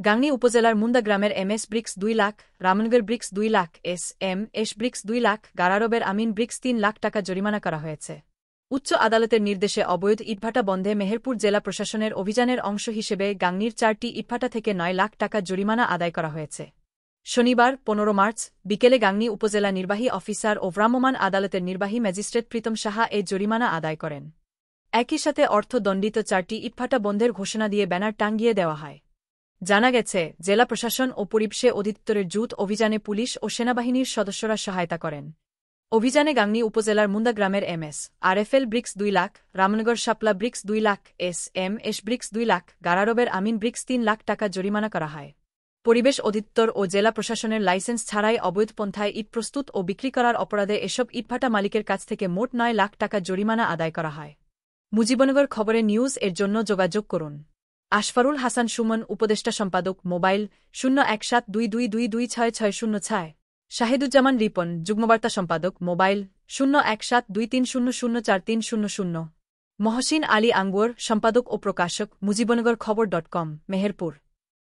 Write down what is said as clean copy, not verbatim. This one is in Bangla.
গাংনী উপজেলার মুন্দা গ্রামের MS bricks 2 lakh, Ramnagar bricks 2 lakh, SMS bricks 2 lakh, গারারবের আমিন ব্রিক্স 3 লাখ টাকা জরিমানা করা হয়েছে। উচ্চ আদালতের নির্দেশে অবৈধ ইটভাটা বন্ধে মেহেরপুর জেলা প্রশাসনের অভিযানের অংশ হিসেবে গাংনীর 4টি ইটভাটা থেকে 9 লাখ টাকা জরিমানা আদায় করা হয়েছে। শনিবার 15 মার্চ বিকেলে গাংনী উপজেলা নির্বাহী অফিসার ও ভ্রাম্যমাণ আদালতের নির্বাহী ম্যাজিস্ট্রেট প্রীতম সাহা এই জরিমানা আদায় করেন। একই সাথে অর্থদণ্ডিত 4টি ইটভাটা বন্ধের ঘোষণা দিয়ে ব্যানার টাঙ্গিয়ে দেওয়া হয়। জানা গেছে, জেলা প্রশাসন ও পরিবেশ অধিদপ্তরের যৌথ অভিযানে পুলিশ ও সেনাবাহিনীর সদস্যরা সহায়তা করেন। অভিযানে গাংনী উপজেলার মুন্দা গ্রামের MS, RFL bricks 2 lakh, Ramnagar Shapla bricks 2 lakh, SMS bricks 2 lakh, গারারবের আমিন ব্রিক্স 3 লাখ টাকা জরিমানা করা হয়। পরিবেশ অধিদপ্তর ও জেলা প্রশাসনের লাইসেন্স ছাড়াই অবৈধ পন্থায় ইট প্রস্তুত ও বিক্রি করার অপরাধে এসব ইটভাটা মালিকের কাছ থেকে মোট 9 লাখ টাকা জরিমানা আদায় করা হয়। মুজিবনগর খবরে নিউজ এর জন্য যোগাযোগ করুন। আশফারুল হাসান সুমন, উপদেষ্টা সম্পাদক, মোবাইল 01722226606। শাহিদুজ্জামান রিপন, যুগ্মবার্তা সম্পাদক, মোবাইল 01723004300। মহসিন আলী আঙ্গুর, সম্পাদক ও প্রকাশক, মুজিবনগর খবর.com, মেহেরপুর।